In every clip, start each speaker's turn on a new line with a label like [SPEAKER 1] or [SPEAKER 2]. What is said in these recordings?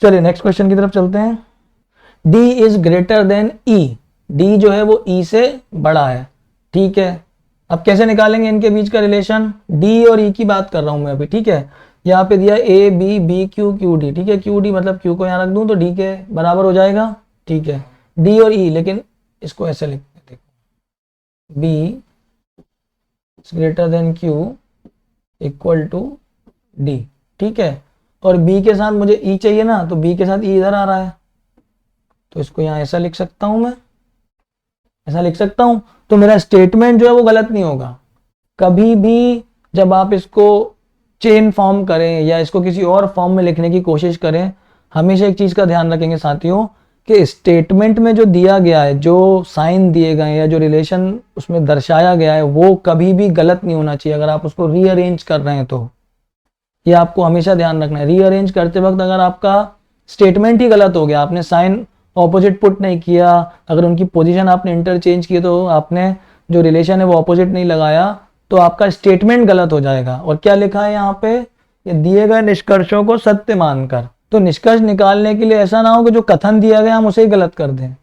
[SPEAKER 1] चलिए next question की तरफ चलते हैं। D is greater then E, D जो है वो E से बड़ा है, ठीक है। अब कैसे निकालेंगे इनके बीच का रिलेशन? D और E की बात कर रहा हूं मैं अभी, ठीक है। यहाँ पे दिया A B B Q Q D, ठीक है। Q D मतलब Q को यहाँ रख दूं तो D के बराबर हो जाएगा, ठीक है। D और E, लेकिन इसको ऐसे लिखते हैं, देखो B is greater than Q equal to D, ठीक है। और B के साथ मुझे E चाहिए ना, तो B के साथ E इधर आ रहा है, तो इसको यहाँ ऐसा लिख सकता हूं मैं, ऐसा लिख सकता हूं। तो मेरा स्टेटमेंट जो है वो गलत नहीं होगा। कभी भी जब आप इसको चेन फॉर्म करें या इसको किसी और फॉर्म में लिखने की कोशिश करें, हमेशा एक चीज का ध्यान रखेंगे साथियों कि स्टेटमेंट में जो दिया गया है, जो साइन दिए गए हैं या जो रिलेशन उसमें दर्शाया गया है, वो कभी भी गलत नहीं होना चाहिए। अगर आप उसको रीअरेंज कर रहे हैं तो ये आपको हमेशा ध्यान रखना है। रीअरेंज करते वक्त अगर आपका स्टेटमेंट ही गलत हो गया, आपने साइन ऑपोजिट पुट नहीं किया, अगर उनकी पोजीशन आपने इंटरचेंज की, तो आपने जो रिलेशन है वो ऑपोजिट नहीं लगाया, तो आपका स्टेटमेंट गलत हो जाएगा। और क्या लिखा है यहाँ पे? ये दिए गए निष्कर्षों को सत्य मानकर। तो निष्कर्ष निकालने के लिए ऐसा ना हो कि जो कथन दिया गया हम उसे ही गलत कर दें।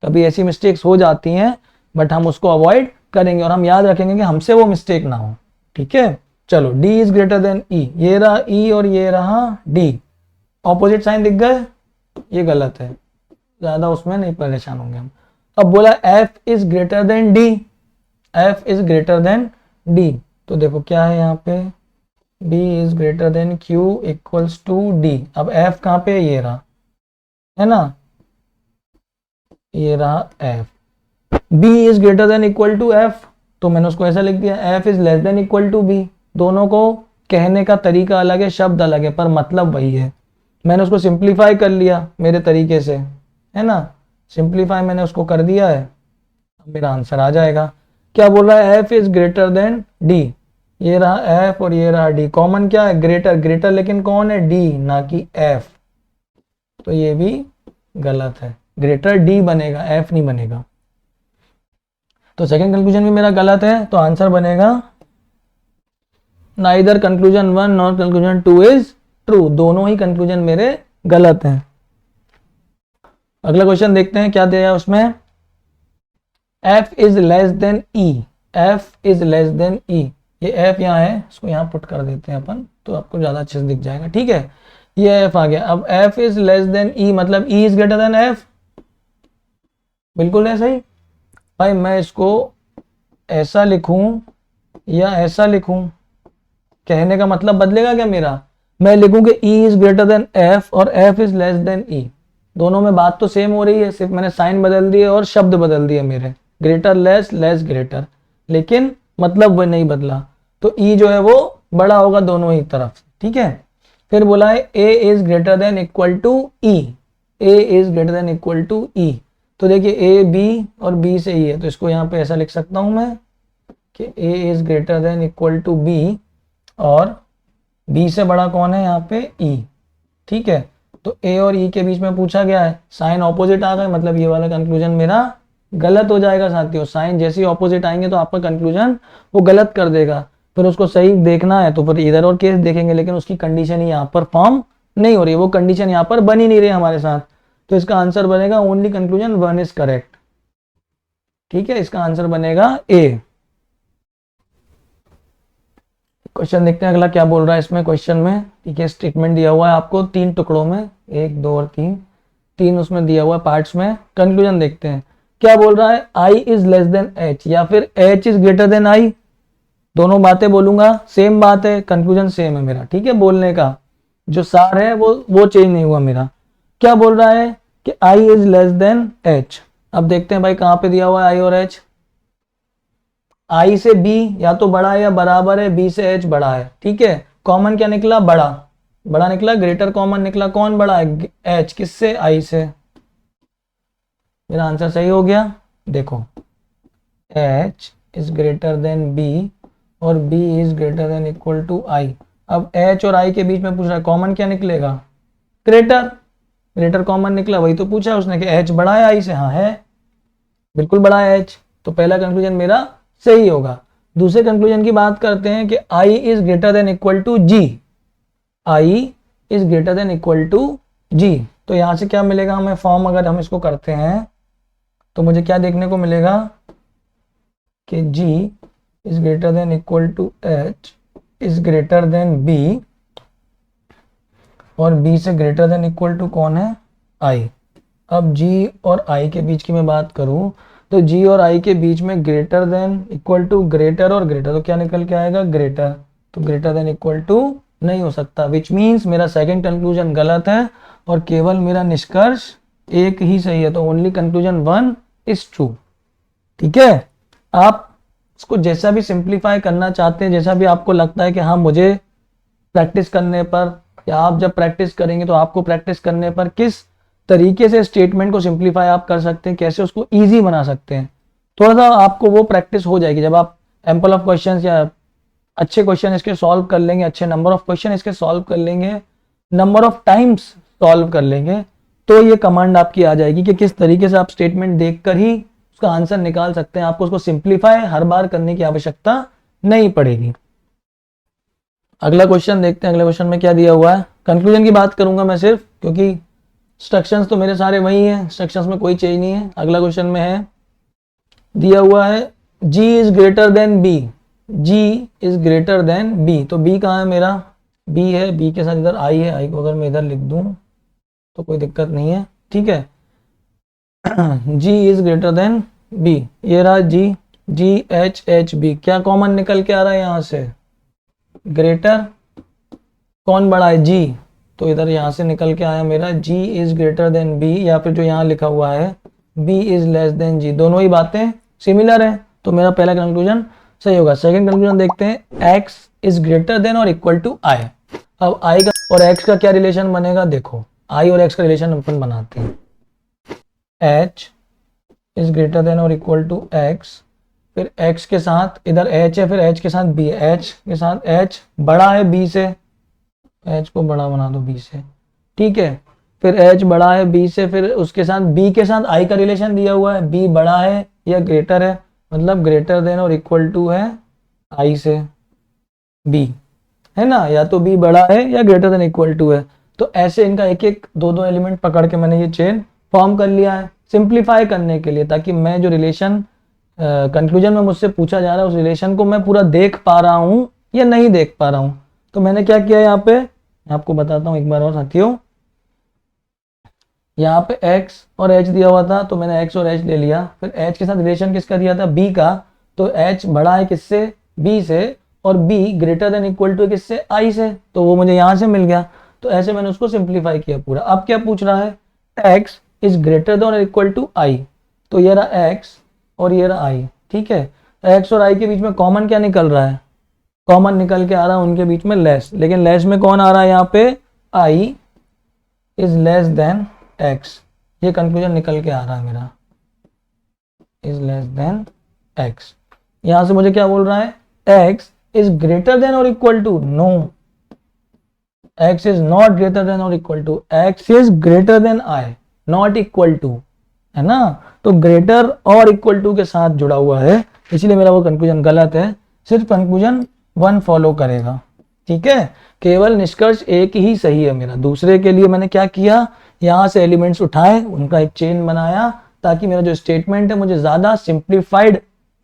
[SPEAKER 1] कभी ऐसी मिस्टेक्स हो जाती हैं, बट हम उसको अवॉइड करेंगे और हम याद रखेंगे कि हमसे वो मिस्टेक ना हो, ठीक है। चलो D is greater then E, ये रहा E और ये रहा D, ऑपोजिट साइन दिख गए, ये गलत है, ज्यादा उसमें नहीं परेशान होंगे हम। अब बोला F is greater than D, F is greater than D, तो देखो क्या है यहाँ पे, B is greater than Q equals to D। अब F कहाँ पे? ये रहा, है ना, ये रहा F। B is greater than equal to F, तो मैंने उसको ऐसा लिख दिया, F is less than equal to B। दोनों को कहने का तरीका अलग है, शब्द अलग है, पर मतलब वही है। मैंने उसको सिंप्लीफाई कर लिया मेरे तरीके से, है ना, सिंप्लीफाई मैंने उसको कर दिया है। अब मेरा आंसर आ जाएगा। क्या बोल रहा है? F is greater than D, ये रहा F और ये रहा D। कॉमन क्या है? ग्रेटर, ग्रेटर लेकिन कौन है? D, ना कि F, तो ये भी गलत है। ग्रेटर D बनेगा, F नहीं बनेगा। तो सेकंड कंक्लूजन भी मेरा गलत है, तो आंसर बनेगा neither conclusion 1 nor conclusion 2 is true. दोनों ही कंक्लूजन मेरे गलत हैं। अगला क्वेश्चन देखते हैं क्या दिया है उसमें। F is less then E, F is less then E, ये F यहाँ है, इसको यहाँ पुट कर देते हैं अपन, तो आपको ज्यादा अच्छे से दिख जाएगा, ठीक है। ये F आ गया। अब F is less then E मतलब E is greater then F, बिल्कुल है सही। भाई मैं इसको ऐसा लिखूं या ऐसा लिखूं, कहने का मतलब बदलेगा क्या मेरा? मैं लिखूं कि E is greater then F और F is less then E, दोनों में बात तो सेम हो रही है, सिर्फ मैंने साइन बदल दिए और शब्द बदल दिए मेरे, ग्रेटर लेस, लेस ग्रेटर, लेकिन मतलब वो नहीं बदला। तो E जो है वो बड़ा होगा दोनों ही तरफ, ठीक है। फिर बोला है A is greater than equal to E, A is greater than equal to E। तो देखिए A B और B से E है, तो इसको यहाँ पे ऐसा लिख सकता हूं मैं कि A is greater than equal to B और B से बड़ा कौन है यहाँ पे? E, ठीक है। तो A और E के बीच में पूछा गया है, साइन ऑपोजिट आ गए, मतलब ये वाला कंक्लूजन मेरा गलत हो जाएगा साथियों। साइन जैसे ही ऑपोजिट आएंगे तो आपका कंक्लूजन वो गलत कर देगा, फिर उसको सही देखना है तो फिर इधर और केस देखेंगे, लेकिन उसकी कंडीशन ही यहाँ पर फॉर्म नहीं हो रही है, वो कंडीशन यहाँ पर बन ही नहीं रही हमारे साथ। तो इसका आंसर बनेगा ओनली कंक्लूजन 1 इज करेक्ट, ठीक है। इसका आंसर बनेगा A। क्वेश्चन देखते हैं अगला क्या बोल रहा है इसमें क्वेश्चन में, ठीक है। स्टेटमेंट दिया हुआ है आपको 3 टुकड़ों में, 1 2 और 3 उसमें दिया हुआ है पार्ट्स में। कंक्लूजन देखते हैं क्या बोल रहा है। I is less then H या फिर H is greater than I, दोनों बातें बोलूंगा, सेम बात है, कंक्लूजन सेम है मेरा, ठीक है। बोलने का जो सार है वो चेंज नहीं हुआ मेरा। क्या बोल रहा है कि I is less then H। अब देखते हैं भाई कहां पे दिया हुआ है I और H। I से B या तो बड़ा है या बराबर है, B से H बड़ा है, ठीक है। कॉमन क्या निकला? बड़ा, बड़ा निकला, ग्रेटर कॉमन निकला, कौन बड़ा है? H, किससे? I से। मेरा आंसर सही हो गया। देखो H is greater than B और B is greater than equal to I। अब H और I के बीच में पूछ रहा है कॉमन क्या निकलेगा? ग्रेटर, ग्रेटर कॉमन निकला, वही तो पूछा उसने कि H बड़ा है I से। हाँ है, बिल्कुल बड़ा है H, तो पहला कंक्लूजन मेरा सही होगा। दूसरे कंक्लूजन की बात करते हैं कि I is greater than equal to G, I is greater than equal to G. तो यहाँ से क्या मिलेगा हमें, फॉर्म अगर हम इसको करते हैं तो मुझे क्या देखने को मिलेगा कि G is greater than equal to H is greater than B, और B से ग्रेटर देन इक्वल टू कौन है, I। अब G और I के बीच की मैं बात करूं तो G और I के बीच में greater than equal to greater और ग्रेटर, तो क्या निकल के आएगा, ग्रेटर। तो ग्रेटर देन इक्वल टू नहीं हो सकता, विच मीन्स मेरा सेकंड कंक्लूजन गलत है और केवल मेरा निष्कर्ष एक ही सही है। तो ओनली कंक्लूजन 1 इज ट्रू। ठीक है, आप इसको जैसा भी सिंप्लीफाई करना चाहते हैं, जैसा भी आपको लगता है कि हाँ मुझे प्रैक्टिस करने पर, या आप जब प्रैक्टिस करेंगे तो आपको प्रैक्टिस करने पर किस तरीके से स्टेटमेंट को सिंप्लीफाई आप कर सकते हैं, कैसे उसको इजी बना सकते हैं, थोड़ा सा आपको वो प्रैक्टिस हो जाएगी। जब आप एम्पल ऑफ क्वेश्चंस या अच्छे क्वेश्चन इसके सॉल्व कर लेंगे, अच्छे नंबर ऑफ क्वेश्चन इसके सॉल्व कर लेंगे, नंबर ऑफ टाइम्स सॉल्व कर लेंगे, तो ये कमांड आपकी आ जाएगी कि किस तरीके से आप स्टेटमेंट देखकर ही उसका आंसर निकाल सकते हैं। आपको उसको सिंप्लीफाई हर बार करने की आवश्यकता नहीं पड़ेगी। अगला क्वेश्चन देखते हैं। अगले क्वेश्चन में क्या दिया हुआ है, कंक्लूजन की बात करूंगा मैं सिर्फ, क्योंकि इंस्ट्रक्शंस तो मेरे सारे वही हैं, इंस्ट्रक्शंस में कोई चेंज नहीं है। अगला क्वेश्चन में है, दिया हुआ है G is greater than B, G is greater than B। तो B कहाँ है मेरा, B है, B के साथ इधर I है, I को अगर मैं इधर लिख दूं तो कोई दिक्कत नहीं है। ठीक है, G is greater than B, ये रहा G, G H H B, क्या कॉमन निकल के आ रहा है यहाँ से, ग्रेटर, कौन बड़ा है, G, तो इधर यहाँ से निकल के आया मेरा G is greater than B, या फिर जो यहाँ लिखा हुआ है B is less then G, दोनों ही बातें सिमिलर है, तो मेरा पहला कंक्लूजन सही होगा। सेकंड कंक्लूजन देखते हैं, X इज ग्रेटर देन और इक्वल टू I। अब I का और X का क्या रिलेशन बनेगा, देखो I और X का रिलेशन अपन बनाते हैं, H इज ग्रेटर देन और इक्वल टू X, फिर X के साथ इधर H है, फिर H के साथ B है, H के साथ H बड़ा है B से, H को बड़ा बना दो B से, ठीक है, फिर H बड़ा है B से, फिर उसके साथ B के साथ I का रिलेशन दिया हुआ है, B बड़ा है या ग्रेटर है, मतलब ग्रेटर देन और इक्वल टू है I से B, है ना, या तो B बड़ा है या ग्रेटर देन इक्वल टू है। तो ऐसे इनका एक एक दो दो एलिमेंट पकड़ के मैंने ये चेन फॉर्म कर लिया है सिंप्लीफाई करने के लिए, ताकि मैं जो रिलेशन कंक्लूजन में मुझसे पूछा जा रहा है उस रिलेशन को मैं पूरा देख पा रहा हूं या नहीं देख पा रहा हूं। तो मैंने क्या किया यहाँ पे, आपको बताता हूं एक बार और साथियों, यहाँ पे x और h दिया हुआ था तो मैंने x और h ले लिया, फिर h के साथ रिलेशन किसका दिया था, b का, तो h बड़ा है किससे, b से, और b greater than equal to किससे, i से, तो वो मुझे यहाँ से मिल गया। तो ऐसे मैंने उसको सिंप्लीफाई किया पूरा। अब क्या पूछ रहा है, x इज ग्रेटर देन और इक्वल टू i, तो ये रहा x और ये रहा i, ठीक है, x और i के बीच में कॉमन क्या निकल रहा है, कॉमन निकल के आ रहा है उनके बीच में लेस, लेकिन लेस में कौन आ रहा है यहाँ पे, i is less then x, ये कंक्लूजन निकल के आ रहा है मेरा, इज लेस देन x। यहां से मुझे क्या बोल रहा है, x इज ग्रेटर देन और equal to, no, x is not greater than और equal to, x is greater than i, not equal to, है ना, तो ग्रेटर और इक्वल टू के साथ जुड़ा हुआ है, इसलिए मेरा वो कंक्लूजन गलत है, सिर्फ कंक्लूजन 1 फॉलो करेगा। ठीक है, केवल निष्कर्ष एक ही सही है मेरा। दूसरे के लिए मैंने क्या किया, यहां से एलिमेंट्स उठाए, उनका एक चेन बनाया, ताकि मेरा जो स्टेटमेंट है मुझे ज्यादा सिंप्लीफाइड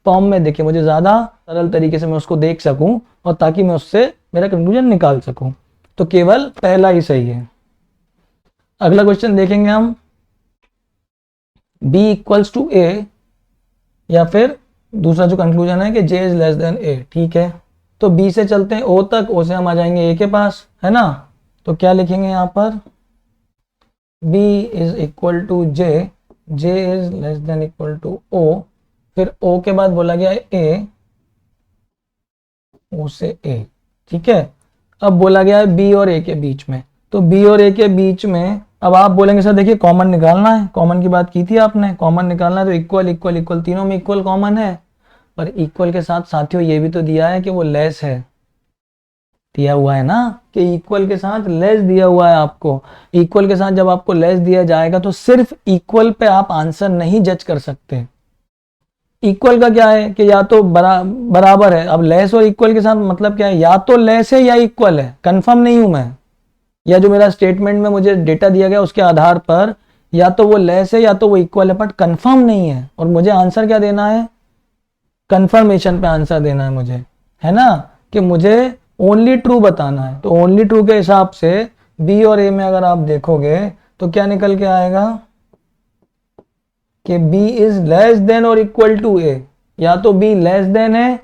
[SPEAKER 1] फॉर्म में दिखे, मुझे ज्यादा सरल तरीके से मैं उसको देख सकूं, और ताकि मैं उससे मेरा कंक्लूजन निकाल सकूं। तो केवल पहला ही सही है। अगला क्वेश्चन देखेंगे हम, b इक्वल्स टू a, या फिर दूसरा जो कंक्लूजन है कि j is less then a। ठीक है, तो b से चलते हैं o तक, o से हम आ जाएंगे a के पास, है ना, तो क्या लिखेंगे यहाँ पर, b is equal to j, j is less than equal to o, फिर o के बाद बोला गया a, o से a, ठीक है। अब बोला गया है b और a के बीच में, तो b और a के बीच में अब आप बोलेंगे सर देखिए कॉमन निकालना है, कॉमन की बात की थी आपने, कॉमन निकालना है तो इक्वल इक्वल इक्वल, तीनों में इक्वल कॉमन है, पर इक्वल के साथ साथियों ये भी तो दिया है कि वो लेस है, दिया हुआ है ना कि इक्वल के साथ लेस दिया हुआ है आपको। इक्वल के साथ जब आपको लेस दिया जाएगा तो सिर्फ इक्वल पे आप आंसर नहीं जज कर सकते। इक्वल का क्या है कि या तो बराबर है, अब लेस और इक्वल के साथ मतलब क्या है, या तो लेस है या इक्वल है, कंफर्म नहीं हूं मैं, या जो मेरा स्टेटमेंट में मुझे डेटा दिया गया उसके आधार पर या तो वो लेस है या तो वो इक्वल है, बट कंफर्म नहीं है। और मुझे आंसर क्या देना है, कंफर्मेशन पे आंसर देना है मुझे, है ना, कि मुझे ओनली ट्रू बताना है। तो ओनली ट्रू के हिसाब से बी और ए में अगर आप देखोगे तो क्या निकल के आएगा कि बी इज लेस देन और इक्वल टू ए। या तो बी लेस देन है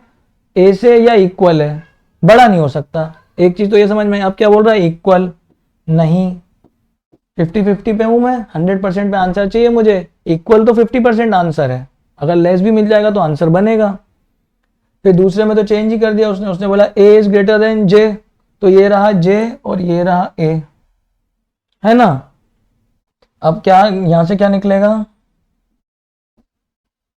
[SPEAKER 1] ए से या इक्वल है, बड़ा नहीं हो सकता। एक चीज तो ये समझ में, आप क्या बोल रहा है, इक्वल नहीं, 50-50 पे हूं मैं, 100% पे आंसर चाहिए मुझे। इक्वल तो 50% आंसर है, अगर लेस भी मिल जाएगा तो आंसर बनेगा। फिर दूसरे में तो चेंज ही कर दिया उसने, उसने बोला ए इज ग्रेटर देन जे, तो ये रहा जे और ये रहा ए, है ना। अब क्या यहां से क्या निकलेगा,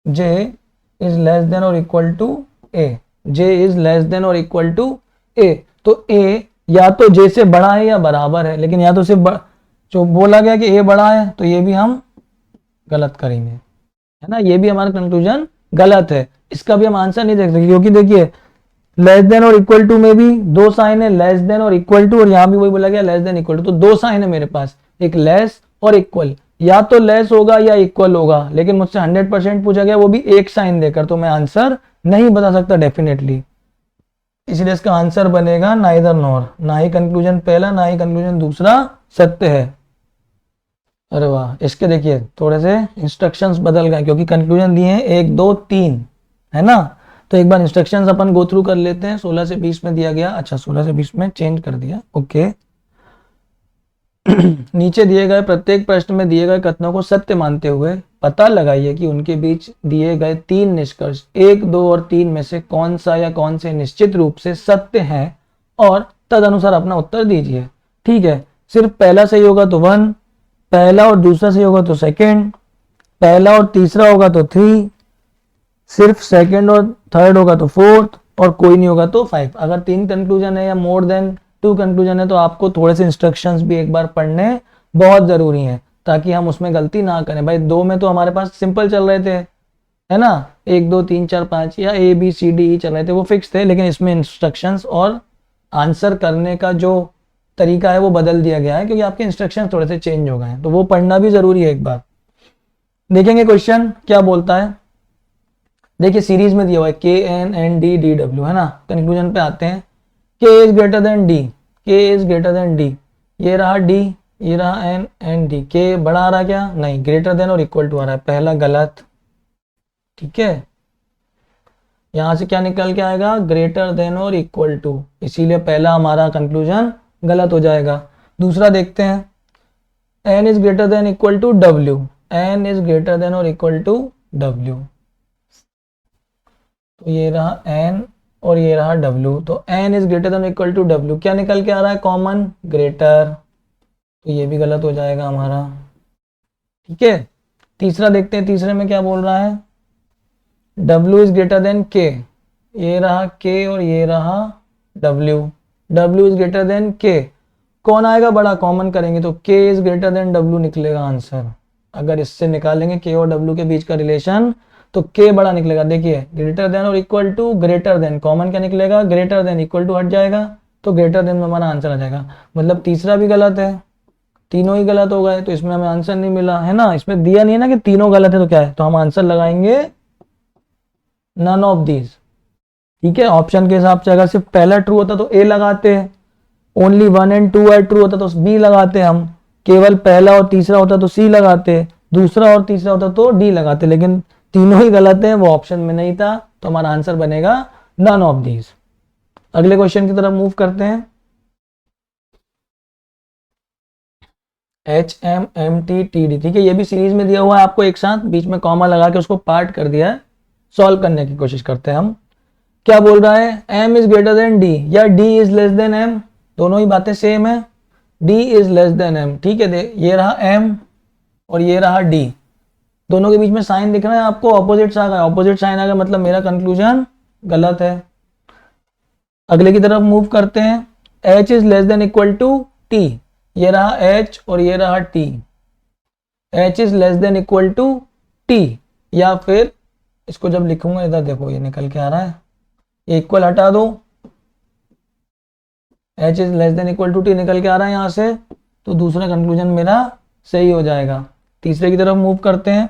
[SPEAKER 1] जे इज लेस देन और equal to A, J is less than और इक्वल टू ए। तो ए या तो जे से बड़ा है या बराबर है, लेकिन या तो सिर्फ जो बोला गया कि ए बड़ा है तो ये भी हम गलत करेंगे, है ना, ये भी हमारा कंक्लूजन गलत है। इसका भी हम आंसर नहीं देख सकते, क्योंकि देखिए लेस देन और इक्वल टू में भी दो साइन है, लेस देन और इक्वल टू, और यहां भी वही बोला गया लेस देन इक्वल टू, तो दो साइन है मेरे पास, एक लेस और इक्वल। या तो लेस होगा या इक्वल होगा, लेकिन मुझसे 100% पूछा गया, वो भी एक साइन देकर, तो मैं आंसर नहीं बता सकता डेफिनेटली। इसलिए इसका आंसर बनेगा नाइदर नॉर, ना ही कंक्लूजन पहला ना ही कंक्लूजन दूसरा सत्य है। अरे वाह, इसके देखिए थोड़े से इंस्ट्रक्शंस बदल गए, क्योंकि कंक्लूजन दिए हैं 1 2 3, है ना। तो एक बार इंस्ट्रक्शंस अपन गो थ्रू कर लेते हैं। 16 से 20 में दिया गया, अच्छा 16 से 20 में चेंज कर दिया, ओके। नीचे दिए गए प्रत्येक प्रश्न में दिए गए कथनों को सत्य मानते हुए पता लगाइए कि उनके बीच दिए गए 3 निष्कर्ष 1 2 और 3 में से कौन सा या कौन से निश्चित रूप से सत्य है, और तदनुसार अपना उत्तर दीजिए। ठीक है, सिर्फ पहला सही होगा तो 1, पहला और दूसरा सही होगा तो सेकंड, पहला और तीसरा होगा तो 3, सिर्फ सेकंड और थर्ड होगा तो 4th, और कोई नहीं होगा तो 5। अगर 3 कंक्लूजन है या मोर देन 2 कंक्लूजन है तो आपको थोड़े से इंस्ट्रक्शंस भी एक बार पढ़ने बहुत जरूरी हैं, ताकि हम उसमें गलती ना करें। भाई 2 में तो हमारे पास सिंपल चल रहे थे, है ना, 1 2 3 4 5 या ए बी सी डी चल रहे थे, वो फिक्स थे, लेकिन इसमें इंस्ट्रक्शंस और आंसर करने का जो तरीका है वो बदल दिया गया है, क्योंकि आपके इंस्ट्रक्शंस थोड़े से चेंज हो गए हैं, तो वो पढ़ना भी जरूरी है। एक बार देखेंगे क्वेश्चन क्या बोलता है। देखिए सीरीज में दिया हुआ है K N N D D W, है ना। कंक्लूजन पे आते हैं, K is greater than D, K is greater than D, ये रहा डी, ये रहा एन एन डी, के बड़ा आ रहा क्या, नहीं, ग्रेटर देन और इक्वल टू आ रहा है, पहला गलत। ठीक है, यहां से क्या निकल के आएगा, ग्रेटर देन और इक्वल टू, इसीलिए पहला हमारा कंक्लूजन गलत हो जाएगा। दूसरा देखते हैं, N is greater than equal to W, N is greater than और इक्वल टू डब्ल्यू, तो ये रहा n और ये रहा w, तो n is greater than equal to w, क्या निकल के आ रहा है, कॉमन ग्रेटर, तो ये भी गलत हो जाएगा हमारा। ठीक है, तीसरा देखते हैं, तीसरे में क्या बोल रहा है, w is greater then k, ये रहा k और ये रहा w, w is greater then k, कौन आएगा बड़ा, कॉमन करेंगे तो k is greater then w निकलेगा आंसर। अगर इससे निकालेंगे k और w के बीच का रिलेशन तो k बड़ा निकलेगा। देखिए ग्रेटर देन और equal to, greater than, common क्या निकलेगा, ग्रेटर देन, इक्वल टू हट जाएगा तो ग्रेटर देन में हमारा आंसर आ जाएगा। मतलब तीसरा भी गलत है, तीनों ही गलत हो गए, तो इसमें हमें आंसर नहीं मिला, है ना। इसमें दिया नहीं है ना कि तीनों गलत है, तो क्या है, तो हम आंसर लगाएंगे नन ऑफ दीज। ठीक है, ऑप्शन के हिसाब से अगर सिर्फ पहला ट्रू होता तो ए लगाते हैं, ओनली 1 एंड 2 है ट्रू होता तो बी लगाते हम, केवल पहला और तीसरा होता तो सी लगाते, दूसरा और तीसरा होता तो डी लगाते, लेकिन तीनों ही गलत है, वो ऑप्शन में नहीं था, तो हमारा आंसर बनेगा नन ऑफ दीज। अगले क्वेश्चन की तरफ मूव करते हैं। HMMTTD, ठीक है, ये भी सीरीज में दिया हुआ है आपको एक साथ, बीच में कॉमा लगा के उसको पार्ट कर दिया है। सॉल्व करने की कोशिश करते हैं हम। क्या बोल रहा है, m is greater than d या d is less then m, दोनों ही बातें सेम है, d is less then m। ठीक है, ये रहा m और ये रहा d, दोनों के बीच में साइन दिख रहा है आपको, ऑपोजिट आ गया, ऑपोजिट साइन आ गया, मतलब मेरा कंक्लूजन गलत है। अगले की तरफ मूव करते हैं, h is less than equal to t, ये रहा h और ये रहा t, h is less than equal to t, या फिर इसको जब लिखूंगा इधर देखो ये निकल के आ रहा है, ये इक्वल हटा दो, H is less than equal to T निकल के आ रहा है यहाँ से, तो दूसरा कंक्लूजन मेरा सही हो जाएगा। तीसरे की तरफ मूव करते हैं।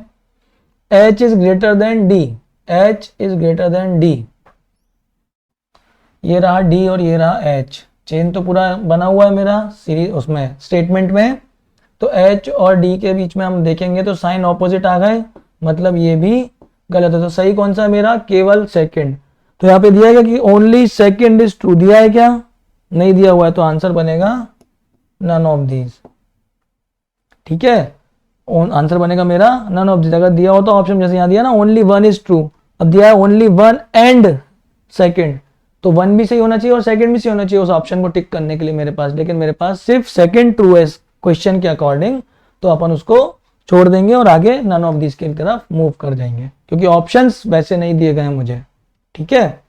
[SPEAKER 1] H is greater than D, H is greater than D, ये रहा डी और ये रहा एच, चेन तो पूरा बना हुआ है मेरा सीरीज उसमें स्टेटमेंट में। तो एच और डी के बीच में हम देखेंगे तो साइन ऑपोजिट आ गए, मतलब ये भी गलत है। तो सही कौन सा है मेरा, केवल सेकंड। तो यहाँ पे दिया है कि ओनली सेकंड इज ट्रू, दिया है क्या, नहीं दिया हुआ है, तो आंसर बनेगा नन ऑफ दीज। ठीक है, आंसर बनेगा मेरा नन ऑफ दीज। अगर दिया हो तो ऑप्शन जैसे यहाँ दिया ना ओनली वन इज ट्रू, अब दिया है ओनली वन एंड सेकंड, तो वन भी सही होना चाहिए और सेकंड भी सही होना चाहिए उस ऑप्शन को टिक करने के लिए मेरे पास, लेकिन मेरे पास सिर्फ सेकंड ट्रू है क्वेश्चन के अकॉर्डिंग, तो अपन उसको छोड़ देंगे और आगे नन ऑफ दिस की तरफ मूव कर जाएंगे, क्योंकि ऑप्शंस वैसे नहीं दिए गए हैं मुझे। ठीक है,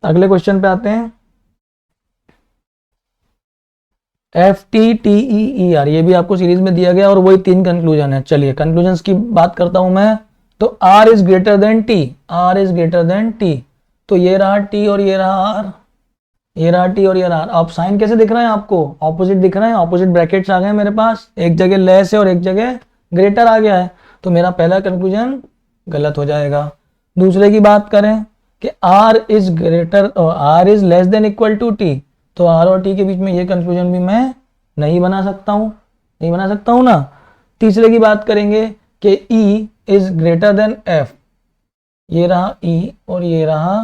[SPEAKER 1] अगले क्वेश्चन पे आते हैं। F T T E E R, ये भी आपको सीरीज में दिया गया और वही तीन कंक्लूजन है। चलिए कंक्लूजन्स की बात करता हूं मैं। तो R is greater than T, R is greater than T, तो ये रहा टी और ये रहा आर, ये रहा टी और ये रहा। अब साइन कैसे दिख रहा है आपको, ऑपोजिट दिख रहा है, ऑपोजिट ब्रैकेट्स आ गए मेरे पास, एक जगह लेस है और एक जगह ग्रेटर आ गया है, तो मेरा पहला कंक्लूजन गलत हो जाएगा। दूसरे की बात करें कि R is greater, R is less than equal to T, तो आर और टी के बीच में ये कंक्लूजन भी मैं नहीं बना सकता हूं, नहीं बना सकता हूं ना। तीसरे की बात करेंगे कि E is greater then F, ये रहा ई और ये रहा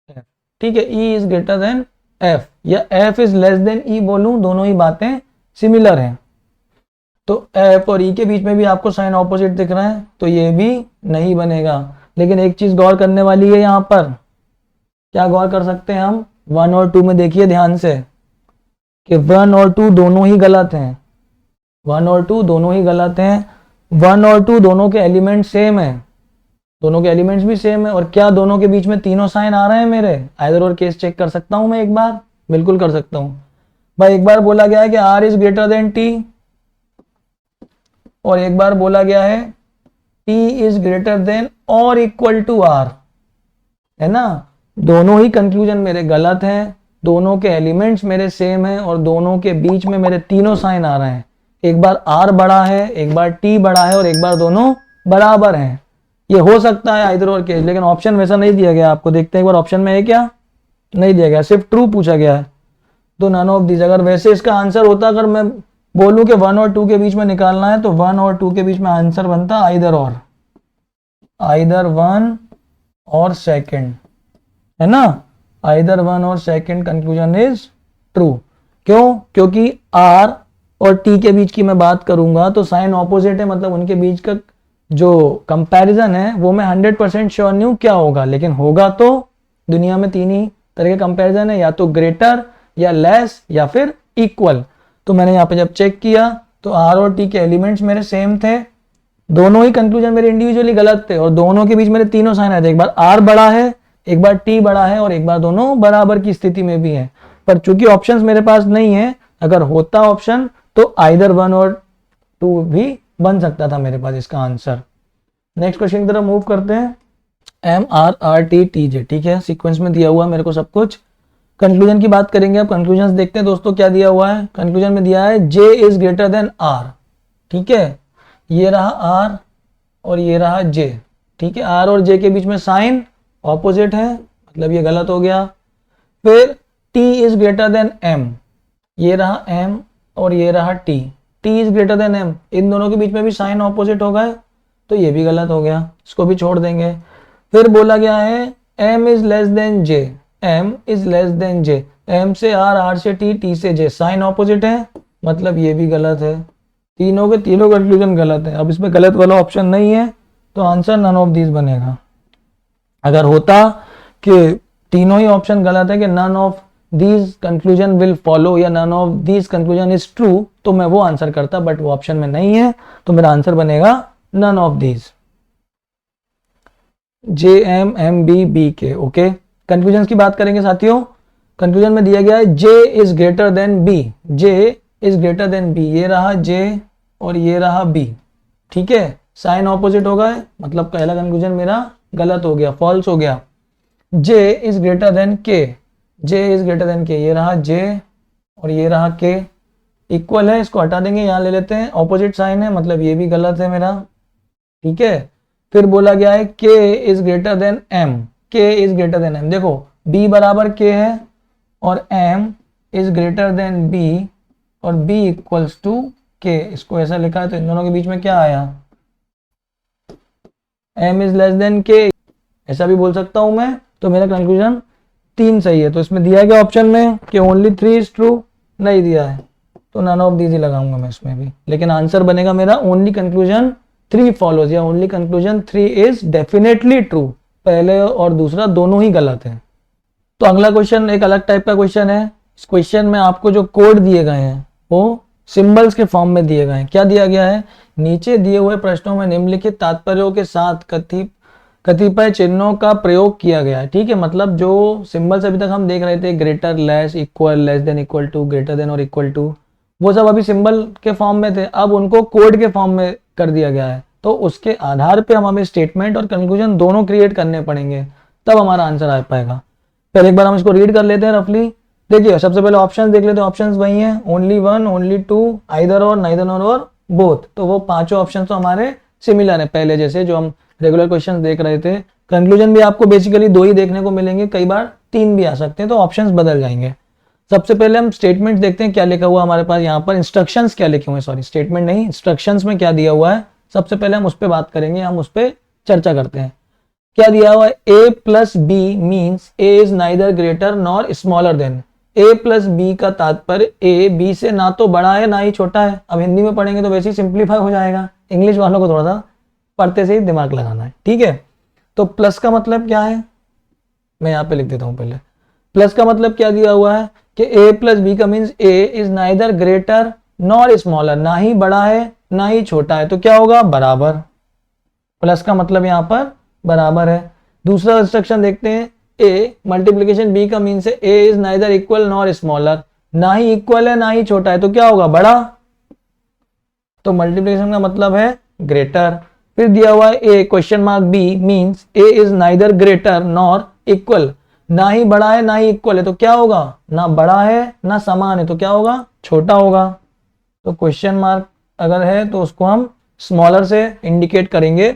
[SPEAKER 1] एफ। ठीक है, E is greater then F या एफ इज लेस देन ई बोलूं, दोनों ही बातें सिमिलर हैं। तो एफ और ई के बीच में भी आपको साइन ऑपोजिट दिख रहा है, तो ये भी नहीं बनेगा। लेकिन एक चीज गौर करने वाली है यहाँ पर, क्या गौर कर सकते हैं हम, 1 और 2 में देखिए ध्यान से कि 1 और 2 दोनों ही गलत हैं, 1 और 2 दोनों ही गलत हैं। 1 और 2 दोनों के एलिमेंट सेम है, दोनों के एलिमेंट्स भी सेम है, और क्या दोनों के बीच में तीनों साइन आ रहे हैं मेरे, आइदर और केस चेक कर सकता हूं मैं एक बार, बिल्कुल कर सकता हूं भाई। एक बार बोला गया है कि R is greater than T और एक बार बोला गया है टी इज ग्रेटर देन और इक्वल टू आर, है ना। दोनों ही कंक्लूजन मेरे गलत हैं, दोनों के एलिमेंट्स मेरे सेम हैं और दोनों के बीच में मेरे तीनों साइन आ रहे हैं। एक बार आर बड़ा है, एक बार टी बड़ा है और एक बार दोनों बराबर हैं। ये हो सकता है आइदर और केस, लेकिन ऑप्शन वैसा नहीं दिया गया आपको। देखते हैं एक बार ऑप्शन में है क्या, नहीं दिया गया, सिर्फ ट्रू पूछा गया है, तो नन ऑफ दिस। अगर वैसे इसका आंसर होता, अगर मैं बोलूं कि 1 और 2 के बीच में निकालना है, तो 1 और 2 के बीच में आंसर बनता आइदर और, आइदर 1 और सेकंड, है ना, आइदर 1 और सेकंड कंक्लूजन इज ट्रू। क्यों, क्योंकि आर और टी के बीच की मैं बात करूंगा तो साइन ऑपोजिट है, मतलब उनके बीच का जो कंपैरिजन है वो मैं 100% श्योर नहीं हूं क्या होगा, लेकिन होगा तो दुनिया में तीन ही तरह के कंपैरिजन है, या तो ग्रेटर या लेस या फिर इक्वल। तो मैंने यहाँ पे जब चेक किया तो आर और टी के एलिमेंट्स मेरे सेम थे, दोनों ही कंक्लूजन मेरे इंडिविजुअली गलत थे और दोनों के बीच मेरे तीनों साइन आए थे, एक बार आर बड़ा है, एक बार टी बड़ा है और एक बार दोनों बराबर की स्थिति में भी है। पर चूंकि ऑप्शंस मेरे पास नहीं है, अगर होता ऑप्शन तो आइदर 1 और 2 भी बन सकता था मेरे पास इसका आंसर। नेक्स्ट क्वेश्चन की तरफ मूव करते हैं। M R R T T J, ठीक है, सीक्वेंस में दिया हुआ है मेरे को सब कुछ। कंक्लूजन की बात करेंगे, अब कंक्लूजन देखते हैं दोस्तों क्या दिया हुआ है। कंक्लूजन में दिया है J is greater then are, ठीक है, ये रहा आर और ये रहा जे, ठीक है। आर और जे के बीच में साइन ऑपोजिट है, मतलब ये गलत हो गया। फिर T is greater than M, ये रहा एम और ये रहा T, T is greater than M, इन दोनों के बीच में भी साइन ऑपोजिट हो गए, तो ये भी गलत हो गया, इसको भी छोड़ देंगे। फिर बोला गया है M is less than J, M is less than J, M से आर, आर से टी, टी से जे, साइन ऑपोजिट है, मतलब ये भी गलत है। तीनों के तीनों कंक्लूजन गलत है। अब इसमें गलत वाला ऑप्शन नहीं है, तो आंसर नन ऑफ दीज बनेगा। अगर होता कि तीनों ही ऑप्शन गलत है कि none of these conclusion will follow या none of these conclusion is true, तो मैं वो आंसर करता, बट वो ऑप्शन में नहीं है, तो मेरा आंसर बनेगा none of these, J M M B B K. Okay, conclusion की बात करेंगे साथियों। कंक्लूजन में दिया गया है J is greater than B, J is greater than B, ये रहा जे और ये रहा बी, ठीक है, साइन ऑपोजिट हो गए, मतलब पहला कंक्लूजन मेरा गलत हो गया, फॉल्स हो गया। जे इज ग्रेटर देन के, जे इज ग्रेटर देन के, ये रहा जे और ये रहा के इक्वल है, इसको हटा देंगे, यहाँ ले लेते हैं, ऑपोजिट साइन है, मतलब ये भी गलत है मेरा। ठीक है, फिर बोला गया है के इज ग्रेटर देन एम, के इज ग्रेटर देन एम। देखो b बराबर k है और m is greater than b और b इक्वल्स टू k, इसको ऐसा लिखा है तो इन दोनों के बीच में क्या आया, m is less then k, ऐसा भी बोल सकता हूं मैं। तो मेरा कंक्लूजन 3 सही है। तो इसमें दिया गया ऑप्शन में कि ओनली 3 इज ट्रू, नहीं दिया है तो नन ऑफ दीज ही लगाऊंगा मैं इसमें भी, लेकिन आंसर बनेगा मेरा ओनली कंक्लूजन 3 फॉलोज या only conclusion 3 is definitely true. पहले और दूसरा दोनों ही गलत है। तो अगला क्वेश्चन एक अलग टाइप का क्वेश्चन है। इस क्वेश्चन में आपको जो कोड दिए गए हैं वो सिंबल्स के फॉर्म में दिए गए हैं। क्या दिया गया है, नीचे दिए हुए प्रश्नों में निम्नलिखित तात्पर्यों के साथ कतिपय चिन्हों का प्रयोग किया गया है। ठीक है, मतलब जो सिंबल्स अभी तक हम देख रहे थे, greater, less, equal, less than equal to, greater than और इक्वल टू, वो सब अभी सिंबल के फॉर्म में थे, अब उनको कोड के फॉर्म में कर दिया गया है। तो उसके आधार पे हमें स्टेटमेंट और कंक्लूजन दोनों क्रिएट करने पड़ेंगे, तब हमारा आंसर आ पाएगा। पहले एक बार हम इसको रीड कर लेते हैं रफली। देखिए सबसे पहले ऑप्शंस देख लेते हैं। ऑप्शंस वही हैं, ओनली 1, ओनली 2, आइदर और, नाइदर नॉर और बोथ। तो वो पांचों ऑप्शन तो हमारे सिमिलर है पहले जैसे जो हम रेगुलर क्वेश्चन देख रहे थे। कंक्लूजन भी आपको बेसिकली 2 ही देखने को मिलेंगे, कई बार 3 भी आ सकते हैं, तो ऑप्शंस बदल जाएंगे। सबसे पहले हम स्टेटमेंट देखते हैं क्या लिखा हुआ हमारे पास यहाँ पर, इंस्ट्रक्शंस क्या लिखे हुए हैं, सॉरी स्टेटमेंट नहीं, इंस्ट्रक्शंस में क्या दिया हुआ है। सबसे पहले हम उस पर बात करेंगे, हम उस पर चर्चा करते हैं। क्या दिया हुआ है, a plus B means a is neither greater nor smaller than. a plus B का तात्पर्य a b से ना तो बड़ा है ना ही छोटा है। अब हिंदी में पढ़ेंगे तो वैसे ही सिंप्लीफाई हो जाएगा, इंग्लिश वालों को थोड़ा सा पढ़ते से ही दिमाग लगाना है। ठीक है, तो प्लस का मतलब क्या है, मैं यहाँ पे लिख देता हूँ पहले। प्लस का मतलब क्या दिया हुआ है कि a प्लस बी का means a is neither greater nor smaller, ना ही बड़ा है ना ही छोटा है, तो क्या होगा, बराबर। प्लस का मतलब यहाँ पर बराबर है। दूसरा इंस्ट्रक्शन देखते हैं, a मल्टीप्लीकेशन b का मीन्स है a is neither equal nor smaller, ना ही इक्वल है ना ही छोटा है, तो क्या होगा, बड़ा। तो मल्टीप्लीकेशन का मतलब है ग्रेटर। फिर दिया हुआ है a question mark b means a is neither greater nor equal, ना ही बड़ा है ना ही इक्वल है, तो क्या होगा, ना बड़ा है ना समान है, तो क्या होगा, छोटा होगा। तो क्वेश्चन मार्क अगर है तो उसको हम स्मॉलर से इंडिकेट करेंगे।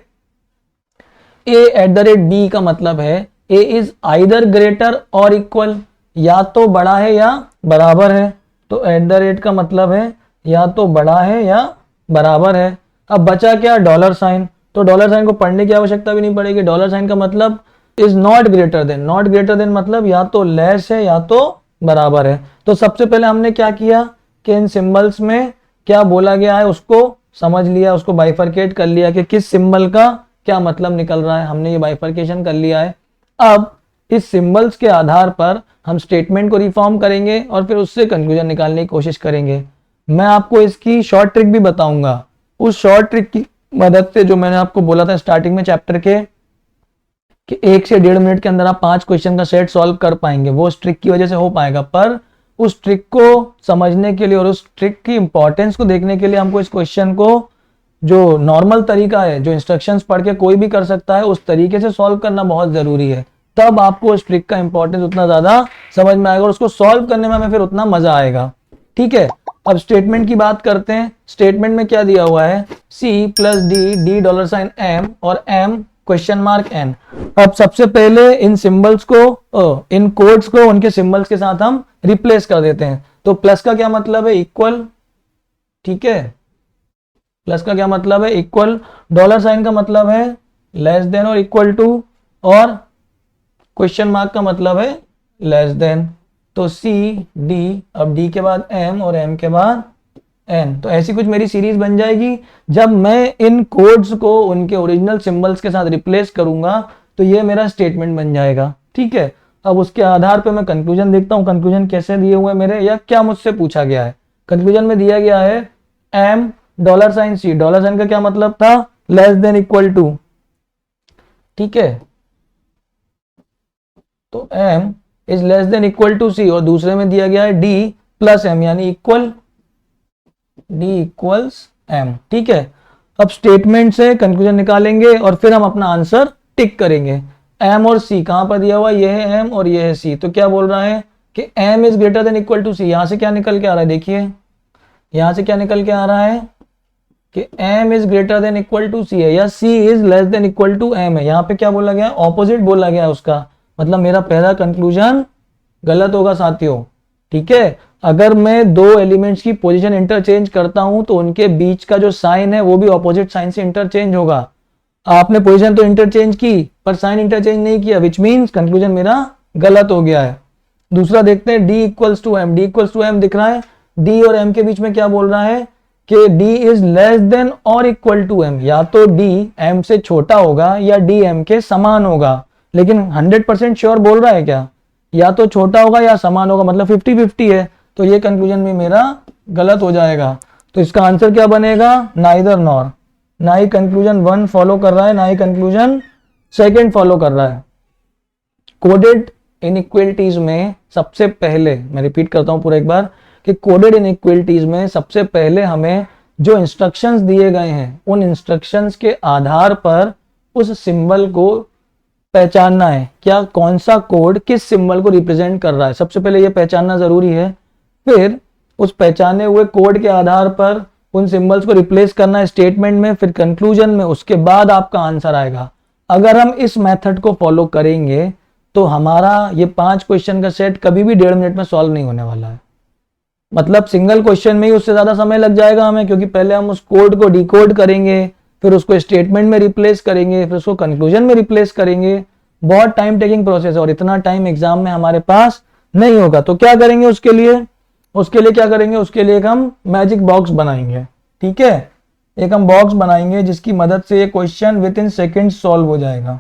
[SPEAKER 1] a at the rate b का मतलब है a इज आइदर ग्रेटर और इक्वल, या तो बड़ा है या बराबर है। तो एट द रेट का मतलब है या तो बड़ा है या बराबर है। अब बचा क्या, डॉलर साइन। तो डॉलर साइन को पढ़ने की आवश्यकता भी नहीं पड़ेगी। डॉलर साइन का मतलब is not greater then, not greater then मतलब या तो लेस है या तो बराबर है। तो सबसे पहले हमने क्या किया कि इन सिंबल्स में क्या बोला गया है उसको समझ लिया, उसको बाइफरकेट कर लिया कि किस सिंबल का क्या मतलब निकल रहा है, हमने ये बाइफरकेशन कर लिया है। अब इस सिंबल्स के आधार पर हम स्टेटमेंट को रिफॉर्म करेंगे और फिर उससे कंक्लूजन निकालने की कोशिश करेंगे। मैं आपको इसकी शॉर्ट ट्रिक भी बताऊंगा। उस शॉर्ट ट्रिक की मदद से, जो मैंने आपको बोला था स्टार्टिंग में चैप्टर के, कि 1 से 1.5 मिनट के अंदर आप 5 क्वेश्चन का सेट सॉल्व कर पाएंगे, वो उस ट्रिक की वजह से हो पाएगा। पर उस ट्रिक को समझने के लिए और उस ट्रिक की इंपॉर्टेंस को देखने के लिए हमको इस क्वेश्चन को, जो नॉर्मल तरीका है, जो इंस्ट्रक्शंस पढ़ के कोई भी कर सकता है, उस तरीके से सॉल्व करना बहुत जरूरी है। तब आपको उस ट्रिक का इंपॉर्टेंस उतना ज्यादा समझ में आएगा और उसको सॉल्व करने में हमें फिर उतना मजा आएगा। ठीक है, अब स्टेटमेंट की बात करते हैं। स्टेटमेंट में क्या दिया हुआ है, c plus D dollar sign m और m क्वेश्चन मार्क n। अब सबसे पहले इन सिंबल्स को, इन कोड्स को उनके सिंबल्स के साथ हम रिप्लेस कर देते हैं। तो प्लस का क्या मतलब है, इक्वल। ठीक है, प्लस का क्या मतलब है, इक्वल। डॉलर साइन का मतलब है लेस देन और इक्वल टू, और क्वेश्चन मार्क का मतलब है लेस देन। तो सी डी, अब डी के बाद m और m के बाद n। तो ऐसी कुछ मेरी सीरीज बन जाएगी। जब मैं इन कोड्स को उनके ओरिजिनल सिंबल्स के साथ रिप्लेस करूंगा तो ये मेरा स्टेटमेंट बन जाएगा। ठीक है, अब उसके आधार पे मैं कंक्लूजन देखता हूं, कंक्लूजन कैसे दिए हुए मेरे, या क्या मुझसे पूछा गया है। कंक्लूजन में दिया गया है m dollar sign c। Dollar sign का क्या मतलब था, लेस देन इक्वल टू। ठीक है, तो m is less than equal to c, और दूसरे में दिया गया है d प्लस m, यानी इक्वल d इक्वल्स m। ठीक है, अब स्टेटमेंट से कंक्लूजन निकालेंगे और फिर हम अपना आंसर टिक करेंगे। m और c कहां पर दिया हुआ, ये है m और ये है c। तो क्या बोल रहा है कि m is greater than equal to C. यहां से क्या निकल के आ रहा है, देखिए यहां से क्या निकल के आ रहा है कि m is greater than equal to C है, या c is less than equal to m है। यहाँ पे क्या बोला गया, ऑपोजिट बोला गया उसका, मतलब मेरा पहला कंक्लूजन गलत होगा साथियों। ठीक है, अगर मैं दो एलिमेंट्स की पोजीशन इंटरचेंज करता हूं तो उनके बीच का जो साइन है वो भी ऑपोजिट साइन से इंटरचेंज होगा। आपने पोजीशन तो इंटरचेंज की पर साइन इंटरचेंज नहीं किया, विच मीन्स कंक्लूजन मेरा गलत हो गया है। दूसरा देखते हैं, d equals to M. d equals to M दिख रहा है, d और m के बीच में क्या बोल रहा है कि d इज लेस देन और इक्वल टू m। या तो d m से छोटा होगा या d m के समान होगा, लेकिन 100% श्योर बोल रहा है क्या, या तो छोटा होगा या समान होगा, मतलब 50-50 है। तो ये कंक्लूजन भी मेरा गलत हो जाएगा। तो इसका आंसर क्या बनेगा, नाइदर नॉर। ना ही कंक्लूजन 1 फॉलो कर रहा है, ना ही कंक्लूजन 2 फॉलो कर रहा है। कोडेड इनइक्वलिटीज में सबसे पहले, मैं रिपीट करता हूं पूरा एक बार, कि कोडेड इनइक्वलिटीज में सबसे पहले हमें जो इंस्ट्रक्शंस दिए गए हैं उन इंस्ट्रक्शंस के आधार पर उस सिंबल को पहचानना है, क्या कौन सा कोड किस सिंबल को रिप्रेजेंट कर रहा है, सबसे पहले ये पहचानना जरूरी है। फिर उस पहचाने हुए कोड के आधार पर उन सिंबल्स को रिप्लेस करना है स्टेटमेंट में, फिर कंक्लूजन में, उसके बाद आपका आंसर आएगा। अगर हम इस मेथड को फॉलो करेंगे तो हमारा ये 5 क्वेश्चन का सेट कभी भी 1.5 मिनट में सॉल्व नहीं होने वाला है। मतलब सिंगल क्वेश्चन में ही उससे ज्यादा समय लग जाएगा हमें, क्योंकि पहले हम उस कोड को डिकोड करेंगे, फिर उसको स्टेटमेंट में रिप्लेस करेंगे, फिर उसको कंक्लूजन में रिप्लेस करेंगे। बहुत टाइम टेकिंग प्रोसेस है और इतना टाइम एग्जाम में हमारे पास नहीं होगा। तो क्या करेंगे उसके लिए, क्या करेंगे उसके लिए एक हम मैजिक बॉक्स बनाएंगे। ठीक है, एक हम बॉक्स बनाएंगे जिसकी मदद से ये question with in second solve हो जाएगा।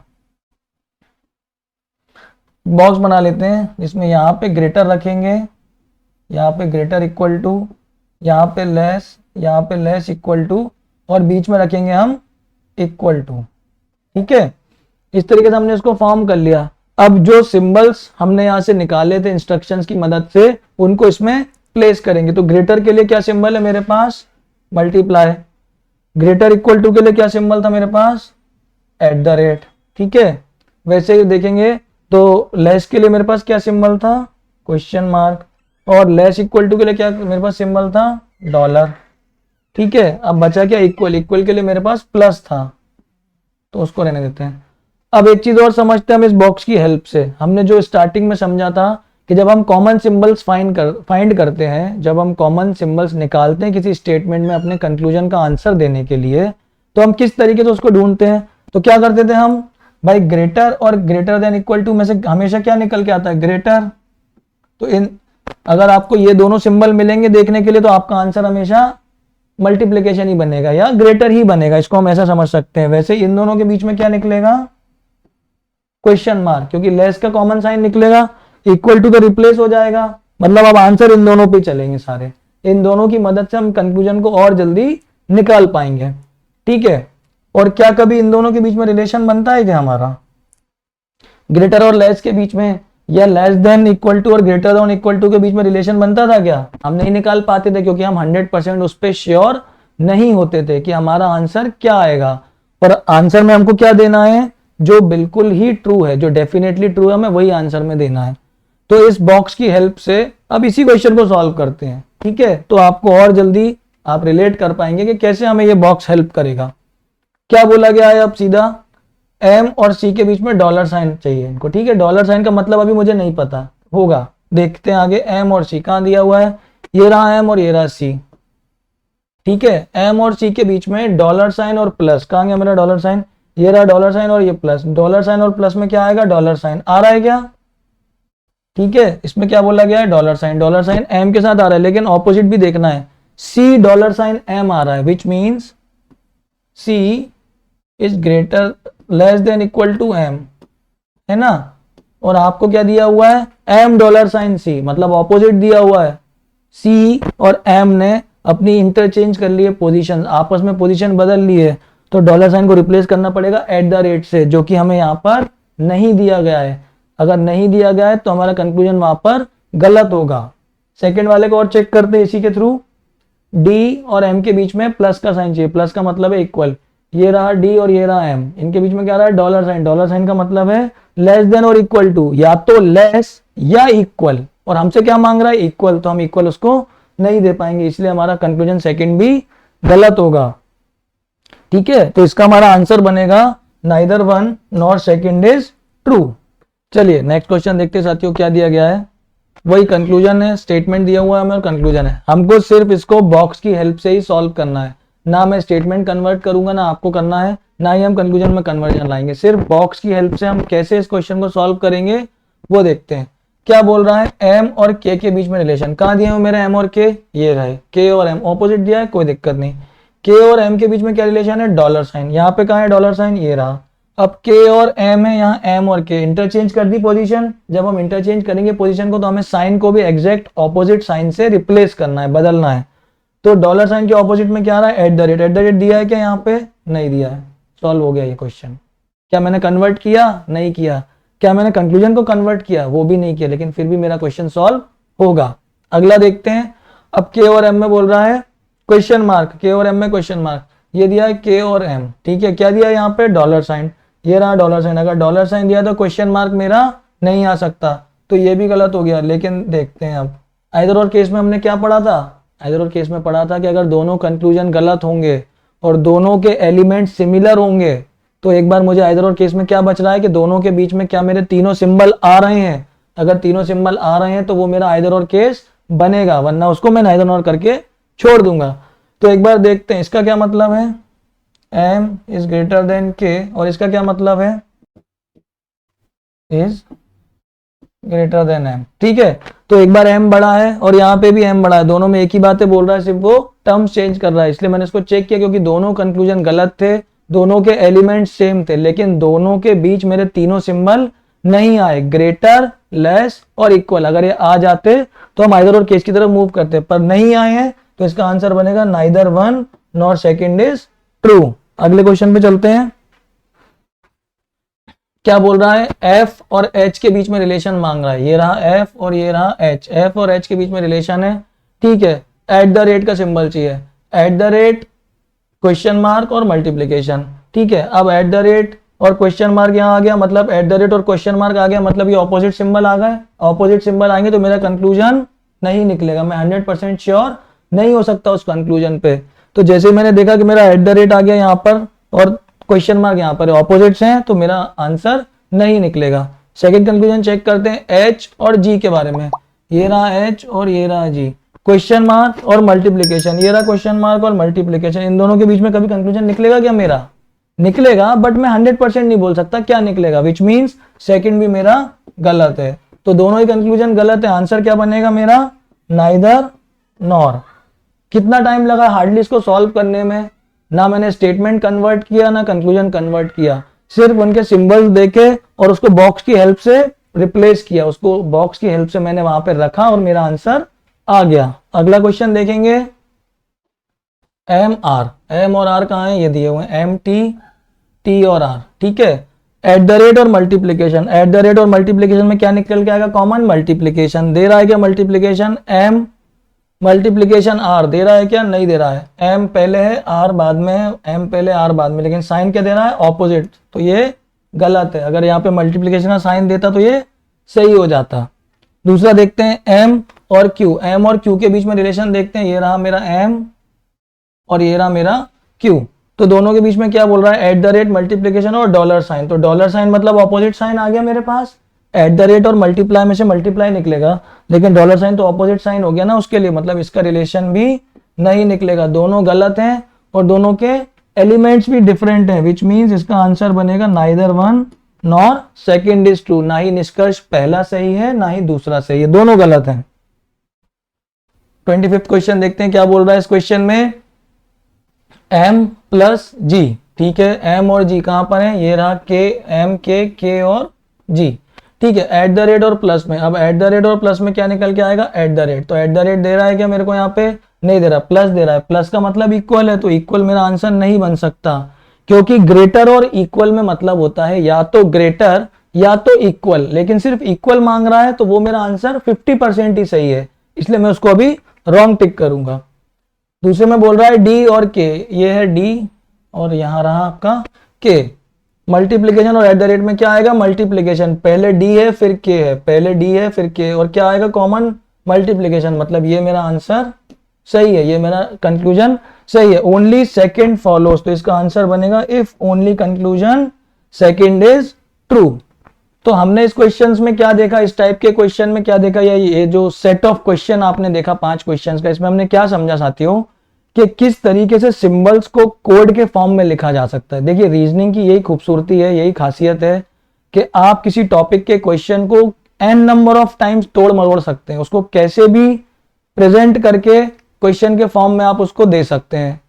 [SPEAKER 1] बॉक्स बना लेते हैं जिसमें यहाँ पे ग्रेटर रखेंगे, यहाँ पे ग्रेटर इक्वल टू, यहाँ पे लेस इक्वल टू, और बीच में रखेंगे हम इक्वल टू। ठीक है, इस तरीके से हमने इसको फॉर्म कर लिया। अब जो सिंबल्स हमने यहां से निकाले थे इंस्ट्रक्शंस की मदद से, उनको इसमें प्लेस करेंगे। तो ग्रेटर के लिए क्या सिंबल है मेरे पास, मल्टीप्लाई। ग्रेटर इक्वल टू के लिए क्या सिंबल था मेरे पास, @। ठीक है, वैसे ही देखेंगे तो लेस के लिए मेरे पास क्या सिंबल था, क्वेश्चन मार्क, और लेस इक्वल टू के लिए क्या मेरे पास सिंबल था, $। ठीक है, अब बचा क्या, इक्वल के लिए मेरे पास प्लस था, तो उसको रहने देते हैं। अब एक चीज और समझते हैं हम इस बॉक्स की हेल्प से। हमने जो स्टार्टिंग में समझा था कि जब हम कॉमन सिंबल्स फाइंड करते हैं, जब हम कॉमन सिंबल्स निकालते हैं किसी स्टेटमेंट में अपने कंक्लूजन का आंसर देने के लिए, तो हम किस तरीके से उसको ढूंढते हैं। तो क्या करते थे हम, भाई ग्रेटर और ग्रेटर देन इक्वल टू में से हमेशा क्या निकल के आता है, ग्रेटर। तो अगर आपको ये दोनों सिंबल मिलेंगे देखने के लिए, तो आपका आंसर हमेशा मल्टीप्लीकेशन ही बनेगा या ग्रेटर ही बनेगा, इसको हम ऐसा समझ सकते हैं। वैसे इन दोनों के बीच में क्या निकलेगा, क्वेश्चन मार्क, क्योंकि लेस का कॉमन साइन निकलेगा, इक्वल टू तो रिप्लेस हो जाएगा। मतलब अब आंसर इन दोनों पे चलेंगे सारे, इन दोनों की मदद से हम कंक्लूजन को और जल्दी निकाल पाएंगे। ठीक है, और क्या कभी इन दोनों के बीच में रिलेशन बनता है क्या हमारा, ग्रेटर और लेस के बीच में, या लेस देन इक्वल टू और ग्रेटर देन इक्वल टू के बीच में रिलेशन बनता था क्या, हम नहीं निकाल पाते थे, क्योंकि हम 100% उस पर श्योर नहीं होते थे कि हमारा आंसर क्या आएगा। पर आंसर में हमको क्या देना है, जो बिल्कुल ही ट्रू है, जो डेफिनेटली ट्रू है, हमें वही आंसर में देना है। तो इस बॉक्स की हेल्प से अब इसी क्वेश्चन को सॉल्व करते हैं। ठीक है, तो आपको और जल्दी आप रिलेट कर पाएंगे कि कैसे हमें ये बॉक्स हेल्प करेगा। क्या बोला गया है, अब सीधा M और C के बीच में $साइन चाहिए इनको। ठीक है, $साइन का मतलब अभी मुझे नहीं पता होगा, देखते हैं आगे। M और C कहां दिया हुआ है, ये रहा M और ये रहा C। ठीक है, M और C के बीच में $साइन और प्लस, कहां गया मेरा $साइन, ये रहा $साइन और ये प्लस। $साइन और प्लस में क्या आएगा, $साइन आ रहा है क्या। ठीक है, इसमें क्या बोला गया है, $साइन M के साथ आ रहा है, लेकिन ऑपोजिट भी देखना है, C $साइन M आ रहा है, which means C is greater less than equal to M, है ना। और आपको क्या दिया हुआ है, M $साइन C, मतलब ऑपोजिट दिया हुआ है। C और M ने अपनी इंटरचेंज कर लिए पोजीशन, आपस में पोजीशन बदल ली है, तो $साइन को रिप्लेस करना पड़ेगा @ से, जो कि हमें यहाँ पर नहीं दिया गया है। अगर नहीं दिया गया है तो हमारा कंक्लूजन वहां पर गलत होगा। सेकंड वाले को और चेक करते हैं इसी के थ्रू, D और M के बीच में प्लस का साइन चाहिए, प्लस का मतलब है इक्वल, ये रहा D और ये रहा M, इनके बीच में क्या रहा है, $साइन का मतलब है लेस देन और इक्वल टू, या तो लेस या इक्वल, और हमसे क्या मांग रहा है, इक्वल, तो हम इक्वल उसको नहीं दे पाएंगे, इसलिए हमारा कंक्लूजन सेकंड भी गलत होगा। ठीक है, तो इसका हमारा आंसर बनेगा neither one nor second is true. चलिए नेक्स्ट क्वेश्चन देखते हैं साथियों, क्या दिया गया है। वही कंक्लूजन है, स्टेटमेंट दिया हुआ है हमें और कंक्लूजन है। हमको सिर्फ इसको बॉक्स की हेल्प से ही सॉल्व करना है, ना मैं स्टेटमेंट कन्वर्ट करूंगा, ना आपको करना है, ना ही हम कंक्लूजन में कन्वर्जन लाएंगे। सिर्फ बॉक्स की हेल्प से हम कैसे इस क्वेश्चन को सॉल्व करेंगे वो देखते हैं। क्या बोल रहा है, एम और के के बीच में रिलेशन। कहाँ दिया है मेरा एम और के, ये रहे, के और एम ऑपोजिट दिया है, कोई दिक्कत नहीं। के और एम के बीच में क्या रिलेशन है, डॉलर साइन। यहाँ पे कहाँ है डॉलर साइन, ये रहा। अब के और एम है, यहाँ एम और के इंटरचेंज कर दी पोजीशन। जब हम इंटरचेंज करेंगे पोजीशन को, तो हमें साइन को भी एग्जैक्ट ऑपोजिट साइन से रिप्लेस करना है, बदलना है। तो डॉलर साइन के ऑपोजिट में क्या आ रहा है, at the rate. At the rate दिया है क्या, यहाँ पे नहीं दिया है। सॉल्व हो गया ये क्वेश्चन। क्या मैंने कन्वर्ट किया, नहीं किया। क्या मैंने कंक्लूजन को कन्वर्ट किया, वो भी नहीं किया, लेकिन फिर भी मेरा क्वेश्चन सॉल्व होगा। अगला देखते हैं। अब के और एम में बोल रहा है क्वेश्चन मार्क, के और एम में क्वेश्चन मार्क, ये दिया है के और एम। ठीक है, क्या दिया है यहाँ पे, डॉलर साइन, ये रहा डॉलर साइन। अगर डॉलर साइन दिया तो क्वेश्चन मार्क मेरा नहीं आ सकता, तो ये भी गलत हो गया। लेकिन देखते हैं अब, आइदर और केस में हमने क्या पढ़ा था, आइदर और केस में पढ़ा था कि अगर दोनों कंक्लूजन गलत होंगे और दोनों के एलिमेंट सिमिलर होंगे, तो एक बार मुझे आइदर और केस में क्या बच रहा है कि दोनों के बीच में क्या मेरे तीनों सिंबल आ रहे हैं। अगर तीनों सिंबल आ रहे हैं तो वो मेरा आइदर और केस बनेगा, वरना उसको मैं नाइदर नॉर करके छोड़ दूंगा। तो एक बार देखते हैं इसका क्या मतलब है, m is greater then k, और इसका क्या मतलब है, इज ग्रेटर देन m। ठीक है, तो एक बार m बड़ा है और यहाँ पे भी m बड़ा है, दोनों में एक ही बातें बोल रहा है, सिर्फ वो टर्म्स चेंज कर रहा है। इसलिए मैंने इसको चेक किया, क्योंकि दोनों कंक्लूजन गलत थे, दोनों के एलिमेंट सेम थे, लेकिन दोनों के बीच मेरे तीनों सिंबल नहीं आए, ग्रेटर, लेस और इक्वल। अगर ये आ जाते तो हम आइदर और केस की तरफ मूव करते, पर नहीं आए हैं, तो इसका आंसर बनेगा neither one nor second is true. अगले क्वेश्चन पे चलते हैं। क्या बोल रहा है, f और h के बीच में रिलेशन मांग रहा है। ये रहा f और ये रहा h, f और h के बीच में रिलेशन है। ठीक है, एट द रेट का सिंबल चाहिए, at the rate, question mark और मल्टीप्लीकेशन। ठीक है, अब एट द रेट और क्वेश्चन मार्क यहाँ आ गया, मतलब एट द रेट और क्वेश्चन मार्क आ गया, मतलब ये ऑपोजिट सिंबल आ गए। ऑपोजिट सिंबल आएंगे तो मेरा कंक्लूजन नहीं निकलेगा, मैं 100% श्योर नहीं हो सकता उस कंक्लूजन पे। तो जैसे मैंने देखा कि मेरा एट द रेट आ गया यहाँ पर और क्वेश्चन मार्क यहाँ पर ऑपोजिट्स हैं, तो मेरा आंसर नहीं निकलेगा। सेकंड कंक्लूजन चेक करते हैं एच और जी के बारे में। ये रहा एच और ये रहा जी, क्वेश्चन मार्क और मल्टीप्लीकेशन, ये रहा क्वेश्चन मार्क और मल्टीप्लीकेशन। इन दोनों के बीच में कभी कंक्लूजन निकलेगा क्या, मेरा निकलेगा, बट मैं 100% नहीं बोल सकता क्या निकलेगा, विच मीन्स सेकंड भी मेरा गलत है। तो दोनों ही कंक्लूजन गलत है, आंसर क्या बनेगा मेरा, नाइदर नॉर। कितना टाइम लगा हार्डली इसको सॉल्व करने में, ना मैंने स्टेटमेंट कन्वर्ट किया ना कंक्लूजन कन्वर्ट किया, सिर्फ उनके सिंबल्स देखे और उसको बॉक्स की हेल्प से रिप्लेस किया, उसको बॉक्स की हेल्प से मैंने वहां पे रखा और मेरा आंसर आ गया। अगला क्वेश्चन देखेंगे, एम आर, एम और आर कहाँ है, ये दिए हुए हैं, एम टी, टी और आर। ठीक है, एट द रेट और मल्टीप्लीकेशन, एट द रेट और मल्टीप्लीकेशन में क्या निकल के आएगा, कॉमन मल्टीप्लीकेशन। दे रहा है क्या मल्टीप्लीकेशन, एम मल्टीप्लीकेशन आर दे रहा है क्या, नहीं दे रहा है, एम पहले है आर बाद में है, एम पहले आर बाद में, लेकिन साइन क्या दे रहा है, ऑपोजिट, तो ये गलत है। अगर यहाँ पे मल्टीप्लीकेशन का साइन देता तो ये सही हो जाता। दूसरा देखते हैं एम और क्यू, एम और क्यू के बीच में रिलेशन देखते हैं। ये रहा मेरा एम और ये रहा मेरा क्यू, तो दोनों के बीच में क्या बोल रहा है, एट द रेट, मल्टीप्लीकेशन और डॉलर साइन। तो डॉलर साइन मतलब ऑपोजिट साइन आ गया मेरे पास, एट द रेट और मल्टीप्लाई में से मल्टीप्लाई निकलेगा, लेकिन डॉलर साइन तो ऑपोजिट साइन हो गया ना उसके लिए, मतलब इसका रिलेशन भी नहीं निकलेगा। दोनों गलत हैं और दोनों के एलिमेंट्स भी डिफरेंट हैं, विच मीन्स इसका आंसर बनेगा neither one nor second is true. ना ही निष्कर्ष पहला सही है ना ही दूसरा सही है, दोनों गलत हैं। 25th क्वेश्चन देखते हैं क्या बोल रहा है इस क्वेश्चन में, m प्लस जी। ठीक है, m और g कहां पर है, ये रहा के, m के और g। ठीक है, एट द रेट और प्लस में, अब एट द रेट और प्लस में क्या निकल के आएगा, एट द रेट। तो एट द रेट दे रहा है क्या मेरे को, यहाँ पे नहीं दे रहा, प्लस दे रहा है, प्लस का मतलब इक्वल है, तो इक्वल मेरा आंसर नहीं बन सकता, क्योंकि ग्रेटर और इक्वल में मतलब होता है या तो ग्रेटर या तो इक्वल, लेकिन सिर्फ इक्वल मांग रहा है, तो वो मेरा आंसर 50% ही सही है, इसलिए मैं उसको अभी रॉन्ग टिक करूंगा। दूसरे में बोल रहा है डी और के, ये है डी और यहां रहा आपका के, मल्टीप्लीकेशन और एट द रेट में क्या आएगा, मल्टीप्लीकेशन, पहले डी है फिर के है, पहले डी है फिर के, और क्या आएगा कॉमन, मल्टीप्लीकेशन। मतलब ये मेरा आंसर सही है, ये मेरा कंक्लूजन सही है। ओनली सेकंड फॉलोज, तो इसका आंसर बनेगा if only conclusion second is true. तो हमने इस क्वेश्चंस में क्या देखा, इस टाइप के क्वेश्चन में क्या देखा, या ये जो सेट ऑफ क्वेश्चन आपने देखा 5 क्वेश्चंस का, इसमें हमने क्या समझा साथियों कि किस तरीके से सिंबल्स को कोड के फॉर्म में लिखा जा सकता है। देखिए रीजनिंग की यही खूबसूरती है, यही खासियत है कि आप किसी टॉपिक के क्वेश्चन को n नंबर ऑफ टाइम्स तोड़ मरोड़ सकते हैं, उसको कैसे भी प्रेजेंट करके क्वेश्चन के फॉर्म में आप उसको दे सकते हैं,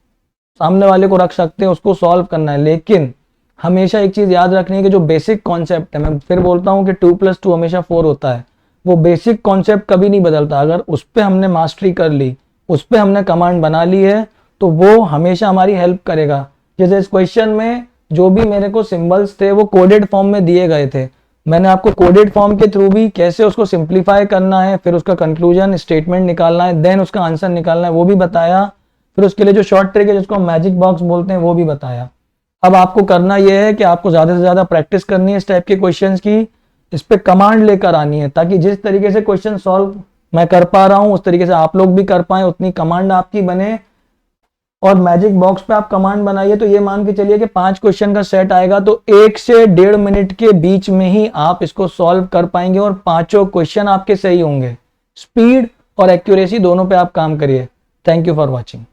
[SPEAKER 1] सामने वाले को रख सकते हैं, उसको सॉल्व करना है। लेकिन हमेशा एक चीज याद रखनी है कि जो बेसिक कॉन्सेप्ट है, मैं फिर बोलता हूं कि 2+2 हमेशा 4 होता है, वो बेसिक कॉन्सेप्ट कभी नहीं बदलता। अगर उस पर हमने मास्टरी कर ली, उस पर हमने कमांड बना ली है, तो वो हमेशा हमारी हेल्प करेगा। जैसे इस क्वेश्चन में जो भी मेरे को सिंबल्स थे वो कोडेड फॉर्म में दिए गए थे, मैंने आपको कोडेड फॉर्म के थ्रू भी कैसे उसको सिंप्लीफाई करना है, फिर उसका कंक्लूजन स्टेटमेंट निकालना है, देन उसका आंसर निकालना है, वो भी बताया। फिर उसके लिए जो शॉर्ट ट्रिक है जिसको हम मैजिक बॉक्स बोलते हैं वो भी बताया। अब आपको करना यह है कि आपको ज्यादा से ज्यादा प्रैक्टिस करनी है इस टाइप के क्वेश्चंस की, इस पे कमांड लेकर आनी है, ताकि जिस तरीके से क्वेश्चन सॉल्व मैं कर पा रहा हूं उस तरीके से आप लोग भी कर पाए, उतनी कमांड आपकी बने। और मैजिक बॉक्स पे आप कमांड बनाइए तो ये मान के चलिए कि 5 क्वेश्चन का सेट आएगा, तो 1 से 1.5 मिनट के बीच में ही आप इसको सॉल्व कर पाएंगे और 5 क्वेश्चन आपके सही होंगे। स्पीड और एक्यूरेसी दोनों पे आप काम करिए। Thank you for watching.